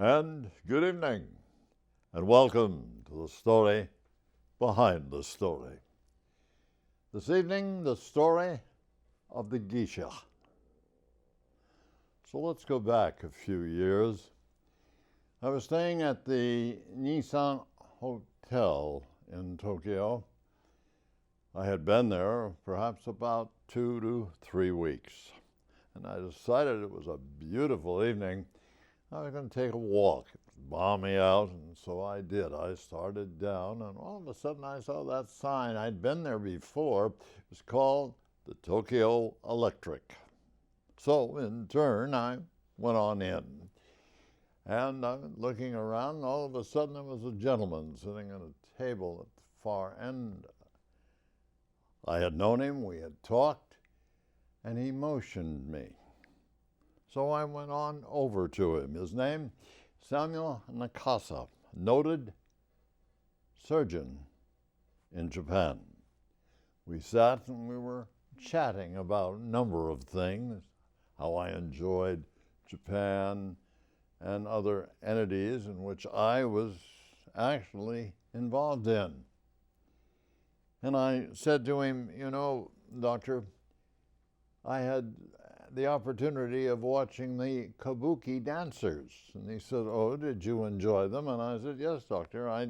And good evening, and welcome to the story behind the story. This evening, the story of the Geisha. So let's go back a few years. I was staying at the Nissan Hotel in Tokyo. I had been there perhaps about 2 to 3 weeks, and I decided it was a beautiful evening. I was going to take a walk. It was balmy out, and so I did. I started down, and all of a sudden I saw that sign. I'd been there before. It was called the Tokyo Electric. So, in turn, I went on in. And I was looking around, and all of a sudden there was a gentleman sitting at a table at the far end. I had known him, we had talked, and he motioned me. So I went on over to him. His name, Samuel Nakasa, noted surgeon in Japan. We sat and we were chatting about a number of things, how I enjoyed Japan and other entities in which I was actually involved in. And I said to him, you know, doctor, I had the opportunity of watching the kabuki dancers. And he said, oh, did you enjoy them? And I said, yes, doctor, I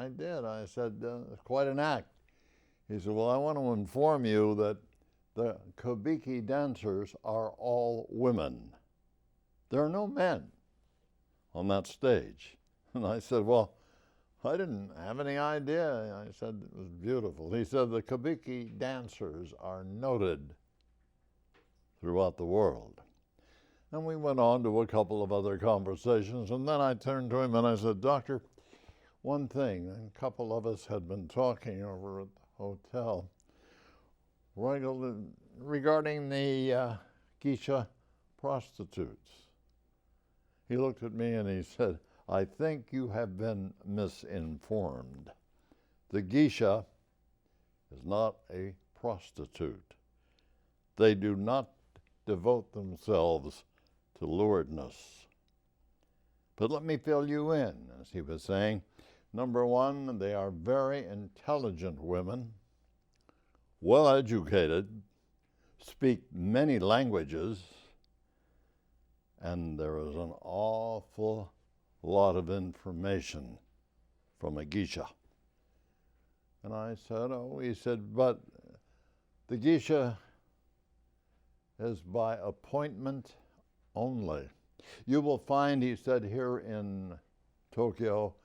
did. I said, quite an act. He said, well, I want to inform you that the kabuki dancers are all women. There are no men on that stage. And I said, well, I didn't have any idea. I said, it was beautiful. He said, the kabuki dancers are noted throughout the world. And we went on to a couple of other conversations, and then I turned to him and I said, doctor, one thing, a couple of us had been talking over at the hotel regarding the Geisha prostitutes. He looked at me and he said, I think you have been misinformed. The Geisha is not a prostitute. They do not devote themselves to luridness. But let me fill you in, as he was saying. Number one, they are very intelligent women, well educated, speak many languages, and there is an awful lot of information from a geisha. And I said, oh, he said, but the geisha is by appointment only. You will find, he said, here in Tokyo,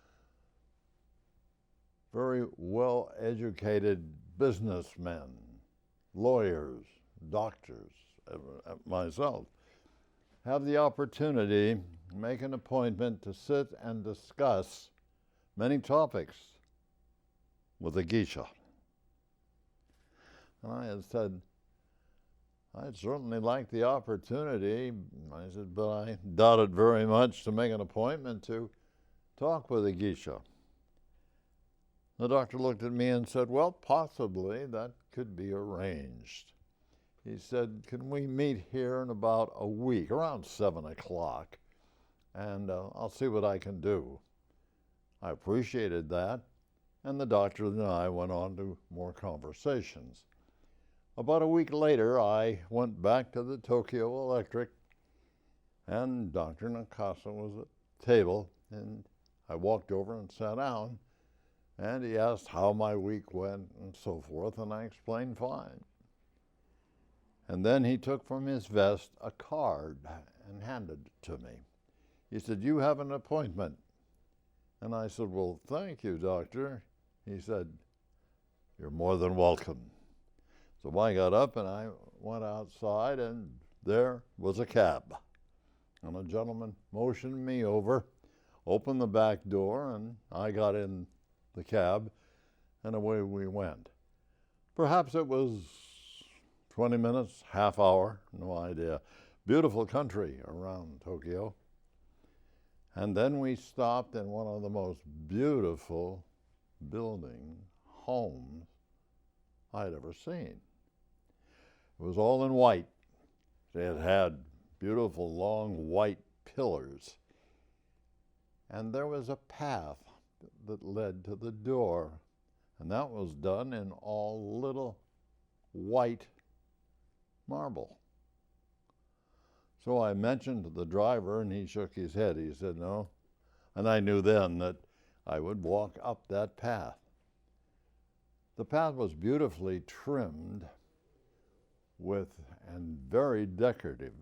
very well-educated businessmen, lawyers, doctors, myself, have the opportunity to make an appointment to sit and discuss many topics with a geisha. And I had said, I'd certainly like the opportunity. I said, but I doubt it very much to make an appointment to talk with a geisha. The doctor looked at me and said, well, possibly that could be arranged. He said, can we meet here in about a week, around 7 o'clock, and I'll see what I can do. I appreciated that, and the doctor and I went on to more conversations. About a week later, I went back to the Tokyo Electric, and Dr. Nakasa was at the table, and I walked over and sat down, and he asked how my week went and so forth, and I explained fine. And then he took from his vest a card and handed it to me. He said, you have an appointment. And I said, well, thank you, doctor. He said, you're more than welcome. So I got up and I went outside, and there was a cab. And a gentleman motioned me over, opened the back door, and I got in the cab, and away we went. Perhaps it was 20 minutes, half hour, no idea. Beautiful country around Tokyo. And then we stopped in one of the most beautiful building homes I'd ever seen. It was all in white. It had beautiful long white pillars. and there was a path that led to the door, and that was done in all little white marble. So I mentioned to the driver, and he shook his head. He said, no. And I knew then that I would walk up that path. The path was beautifully trimmed and very decorative.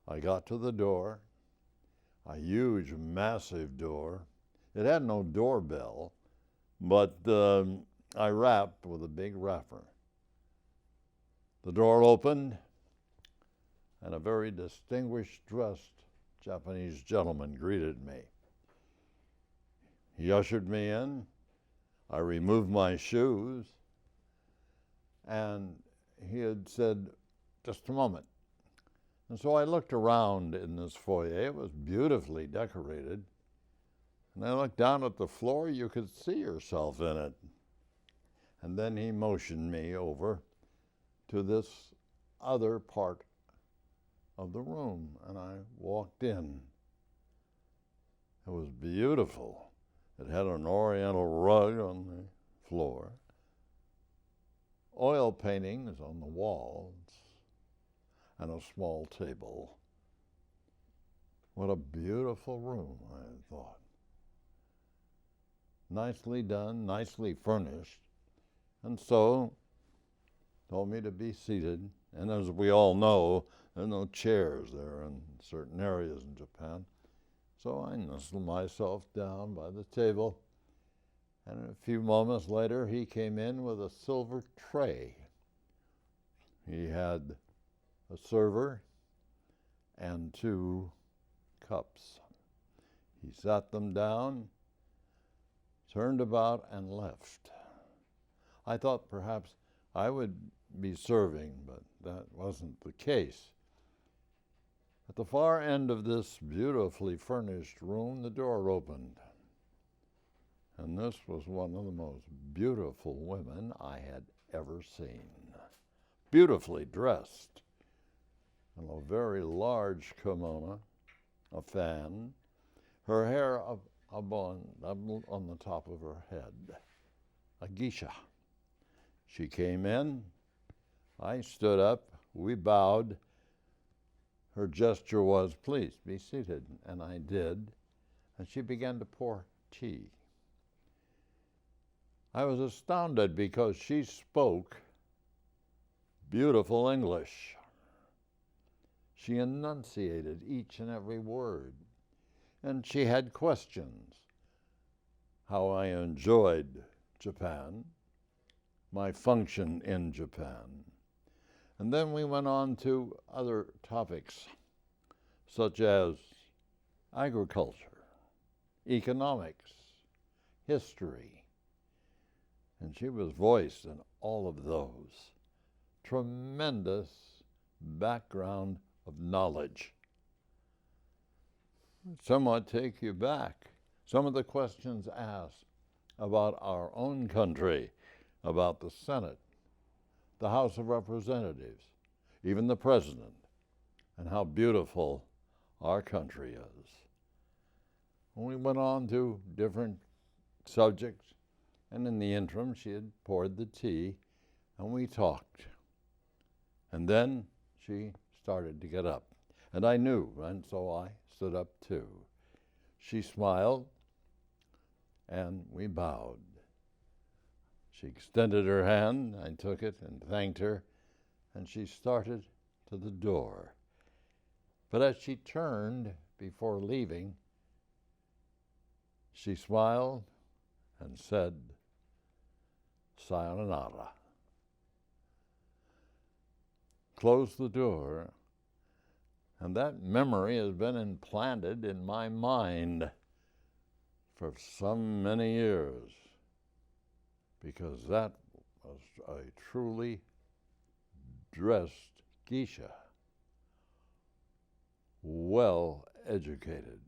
I got to the door, a huge, massive door. It had no doorbell, but I rapped with a big rapper. The door opened, and a very distinguished dressed Japanese gentleman greeted me. He ushered me in. I removed my shoes, and he had said, just a moment. And so I looked around in this foyer. It was beautifully decorated. And I looked down at the floor. You could see yourself in it. And then he motioned me over to this other part of the room, and I walked in. It was beautiful. It had an oriental rug on the floor, oil paintings on the walls, and a small table. What a beautiful room, I thought. Nicely done, nicely furnished. And so, told me to be seated. And as we all know, there are no chairs there in certain areas in Japan. So I nestled myself down by the table. And a few moments later, he came in with a silver tray. He had a server and 2 cups. He sat them down, turned about, and left. I thought perhaps I would be serving, but that wasn't the case. At the far end of this beautifully furnished room, the door opened. And this was one of the most beautiful women I had ever seen. Beautifully dressed in a very large kimono, a fan, her hair up on the top of her head, a geisha. She came in, I stood up, we bowed. Her gesture was, please be seated, and I did, and she began to pour tea. I was astounded because she spoke beautiful English. She enunciated each and every word, and she had questions. How I enjoyed Japan, my function in Japan. And then we went on to other topics, such as agriculture, economics, history. And she was voiced in all of those. Tremendous background of knowledge. Somewhat take you back. Some of the questions asked about our own country, about the Senate, the House of Representatives, even the President, and how beautiful our country is. We went on to different subjects, and in the interim, she had poured the tea, and we talked. And then she started to get up, and I knew, and so I stood up too. She smiled, and we bowed. She extended her hand, I took it and thanked her, and she started to the door. But as she turned before leaving, she smiled and said, sayonara. Closed the door, and that memory has been implanted in my mind for some many years, because that was a truly dressed geisha, well educated.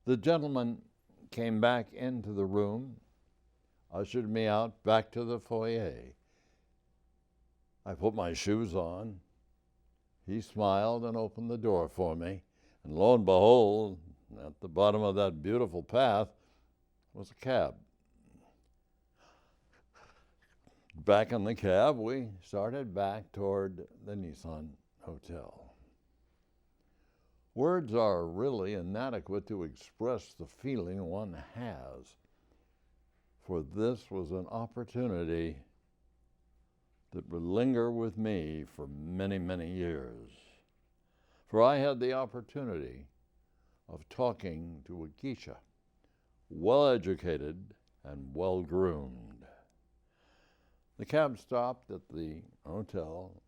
The gentleman came back into the room, ushered me out back to the foyer. I put my shoes on. He smiled and opened the door for me, and lo and behold, At the bottom of that beautiful path was a cab. Back in the cab, we started back toward the Nissan Hotel. Words are really inadequate to express the feeling one has, for this was an opportunity that would linger with me for many, many years. For I had the opportunity of talking to a geisha, well-educated and well-groomed. The cab stopped at the hotel,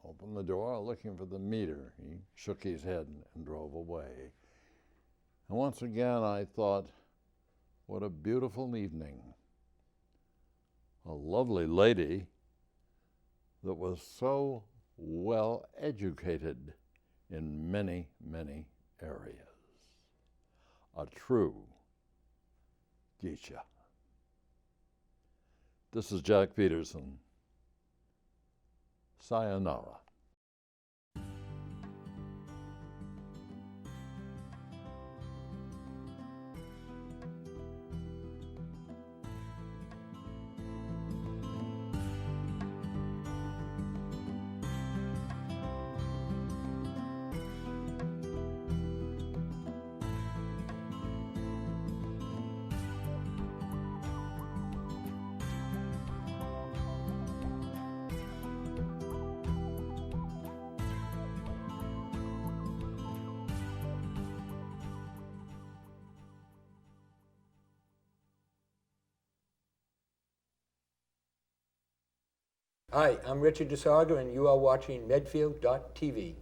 opened the door looking for the meter. He shook his head and drove away. And once again I thought, what a beautiful evening. A lovely lady that was so well educated in many, many areas. A true geisha. This is Jack Peterson. Sayonara. Hi, I'm Richard DeSaga, and you are watching Medfield.tv.